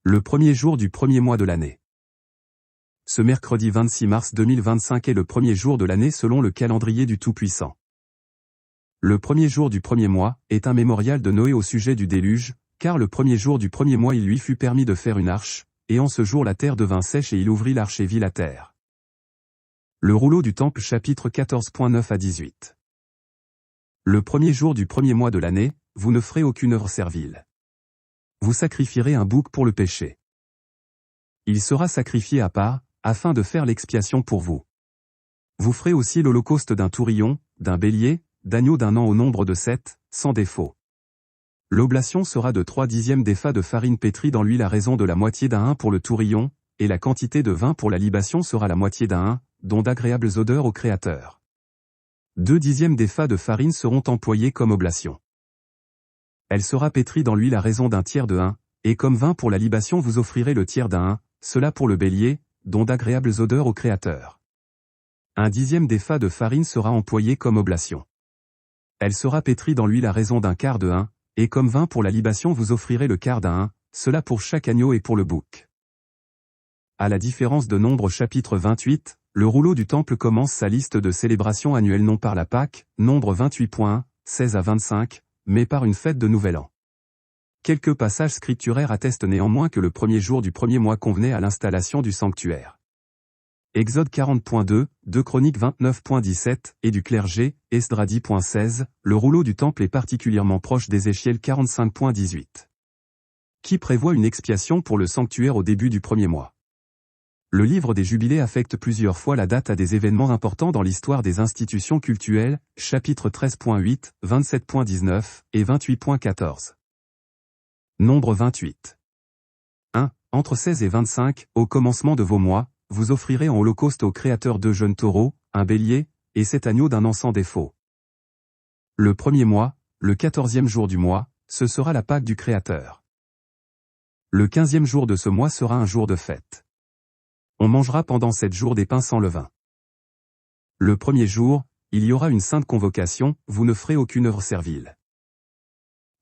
Le premier jour du premier mois de l'année. Ce mercredi 26 mars 2025 est le premier jour de l'année selon le calendrier du Tout-Puissant. Le premier jour du premier mois est un mémorial de Noé au sujet du déluge, car le premier jour du premier mois il lui fut permis de faire une arche, et en ce jour la terre devint sèche et il ouvrit l'arche et vit la terre. Le rouleau du temple chapitre 14.9 à 18. Le premier jour du premier mois de l'année, vous ne ferez aucune œuvre servile. Vous sacrifierez un bouc pour le péché. Il sera sacrifié à part, afin de faire l'expiation pour vous. Vous ferez aussi l'holocauste d'un tourillon, d'un bélier, d'agneau d'un an au nombre de 7, sans défaut. L'oblation sera de 3/10 d'épha de farine pétrie dans l'huile à raison de la moitié d'un hin pour le tourillon, et la quantité de vin pour la libation sera la moitié d'un hin, dont d'agréables odeurs au Créateur. 2/10 d'épha de farine seront employés comme oblation. Elle sera pétrie dans l'huile à raison d'un tiers de hin, et comme vin pour la libation vous offrirez le tiers d'un hin, cela pour le bélier, dont d'agréables odeurs au Créateur. 1/10 d'épha de farine sera employé comme oblation. Elle sera pétrie dans l'huile à raison d'un quart de hin, et comme vin pour la libation vous offrirez le quart d'un hin, cela pour chaque agneau et pour le bouc. À la différence de Nombre chapitre 28, le rouleau du temple commence sa liste de célébrations annuelles non par la Pâque, Nombre 28.1, 16 à 25, mais par une fête de Nouvel An. Quelques passages scripturaires attestent néanmoins que le premier jour du premier mois convenait à l'installation du sanctuaire. Exode 40.2, 2 Chroniques 29.17, et du clergé, Esdras 10.16, le rouleau du temple est particulièrement proche d'Ézéchiel 45.18. Qui prévoit une expiation pour le sanctuaire au début du premier mois. Le livre des Jubilés affecte plusieurs fois la date à des événements importants dans l'histoire des institutions cultuelles, chapitre 13.8, 27.19 et 28.14. Nombre 28. 1. Entre 16 et 25, au commencement de vos mois, vous offrirez en holocauste au Créateur 2 jeunes taureaux, un bélier, et 7 agneaux d'un an sans défaut. Le premier mois, le 14e jour du mois, ce sera la Pâque du Créateur. Le 15e jour de ce mois sera un jour de fête. On mangera pendant 7 jours des pains sans levain. Le premier jour, il y aura une sainte convocation, vous ne ferez aucune œuvre servile.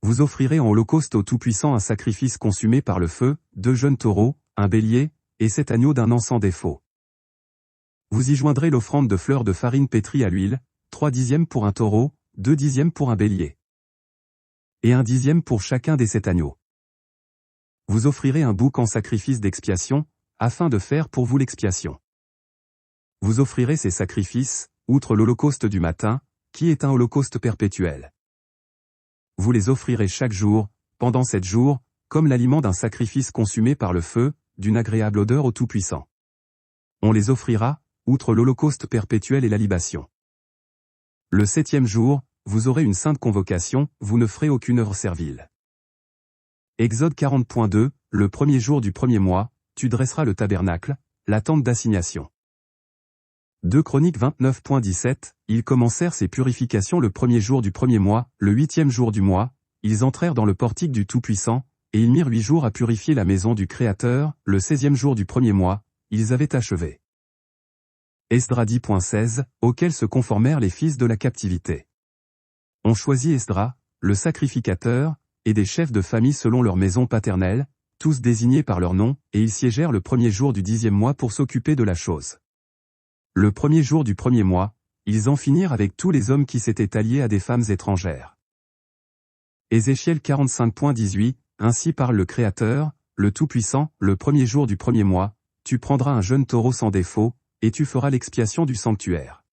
Vous offrirez en holocauste au Tout-Puissant un sacrifice consumé par le feu, 2 jeunes taureaux, un bélier, et 7 agneaux d'un an sans défaut. Vous y joindrez l'offrande de fleurs de farine pétrie à l'huile, 3/10 pour un taureau, 2/10 pour un bélier. Et 1/10 pour chacun des 7 agneaux. Vous offrirez un bouc en sacrifice d'expiation, afin de faire pour vous l'expiation. Vous offrirez ces sacrifices, outre l'holocauste du matin, qui est un holocauste perpétuel. Vous les offrirez chaque jour, pendant 7 jours, comme l'aliment d'un sacrifice consumé par le feu, d'une agréable odeur au Tout-Puissant. On les offrira, outre l'holocauste perpétuel et la libation. Le 7e jour, vous aurez une sainte convocation, vous ne ferez aucune œuvre servile. Exode 40.2, le premier jour du premier mois, tu dresseras le tabernacle, la tente d'assignation. 2 Chroniques 29.17, ils commencèrent ces purifications le premier jour du premier mois, le 8e jour du mois, ils entrèrent dans le portique du Tout-Puissant, et ils mirent 8 jours à purifier la maison du Créateur, le 16e jour du premier mois, ils avaient achevé. Esdras 10.16, auquel se conformèrent les fils de la captivité. On choisit Esdras, le sacrificateur, et des chefs de famille selon leur maison paternelle, tous désignés par leur nom, et ils siégèrent le premier jour du 10e mois pour s'occuper de la chose. Le premier jour du premier mois, ils en finirent avec tous les hommes qui s'étaient alliés à des femmes étrangères. Ézéchiel 45.18, ainsi parle le Créateur, le Tout-Puissant, le premier jour du premier mois, tu prendras un jeune taureau sans défaut, et tu feras l'expiation du sanctuaire.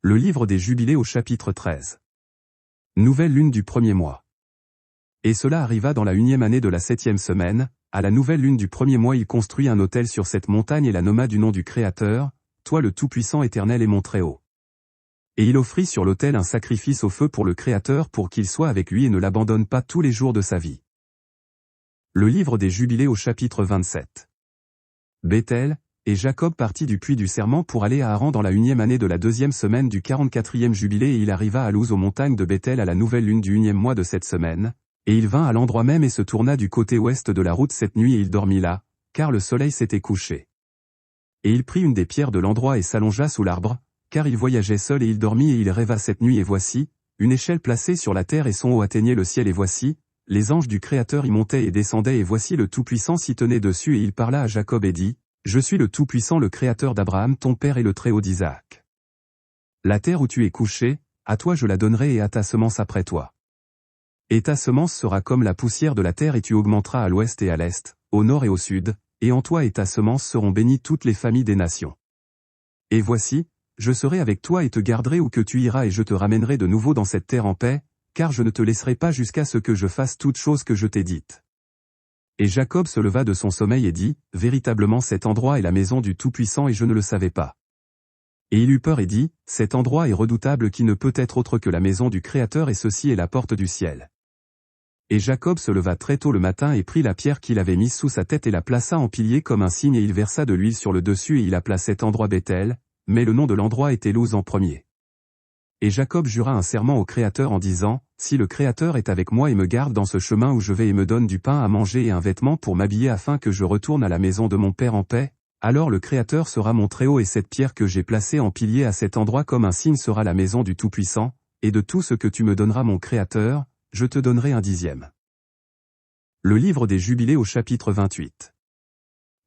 Le livre des Jubilés au chapitre 13. Nouvelle lune du premier mois. Et cela arriva dans la 1e année de la 7e semaine, à la nouvelle lune du premier mois il construit un autel sur cette montagne et la nomma du nom du Créateur, toi le Tout-Puissant Éternel et mon Très-Haut. Et il offrit sur l'autel un sacrifice au feu pour le Créateur pour qu'il soit avec lui et ne l'abandonne pas tous les jours de sa vie. Le livre des Jubilés au chapitre 27. Béthel, et Jacob partit du puits du serment pour aller à Haran dans la 1e année de la 2e semaine du 44e jubilé et il arriva à Luz aux montagnes de Béthel à la nouvelle lune du 1e mois de cette semaine, et il vint à l'endroit même et se tourna du côté ouest de la route cette nuit et il dormit là, car le soleil s'était couché. Et il prit une des pierres de l'endroit et s'allongea sous l'arbre, car il voyageait seul et il dormit et il rêva cette nuit et voici, une échelle placée sur la terre et son haut atteignait le ciel et voici, les anges du Créateur y montaient et descendaient et voici le Tout-Puissant s'y tenait dessus et il parla à Jacob et dit, « Je suis le Tout-Puissant le Créateur d'Abraham ton père et le Très-Haut d'Isaac. La terre où tu es couché, à toi je la donnerai et à ta semence après toi. Et ta semence sera comme la poussière de la terre et tu augmenteras à l'ouest et à l'est, au nord et au sud, et en toi et ta semence seront bénies toutes les familles des nations. Et voici, je serai avec toi et te garderai où que tu iras et je te ramènerai de nouveau dans cette terre en paix, car je ne te laisserai pas jusqu'à ce que je fasse toutes choses que je t'ai dites. » Et Jacob se leva de son sommeil et dit, « Véritablement cet endroit est la maison du Tout-Puissant et je ne le savais pas. » Et il eut peur et dit, « Cet endroit est redoutable qui ne peut être autre que la maison du Créateur et ceci est la porte du ciel. » Et Jacob se leva très tôt le matin et prit la pierre qu'il avait mise sous sa tête et la plaça en pilier comme un signe et il versa de l'huile sur le dessus et il appela cet endroit Béthel, mais le nom de l'endroit était Luz en premier. Et Jacob jura un serment au Créateur en disant, « Si le Créateur est avec moi et me garde dans ce chemin où je vais et me donne du pain à manger et un vêtement pour m'habiller afin que je retourne à la maison de mon père en paix, alors le Créateur sera mon Très-Haut et cette pierre que j'ai placée en pilier à cet endroit comme un signe sera la maison du Tout-Puissant, et de tout ce que tu me donneras mon Créateur, je te donnerai un dixième. » Le livre des Jubilés au chapitre 28.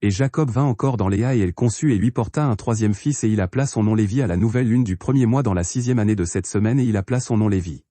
Et Jacob vint encore dans Léa et elle conçut et lui porta un troisième fils et il appela son nom Lévi à la nouvelle lune du premier mois dans la 6e année de cette semaine et il appela son nom Lévi.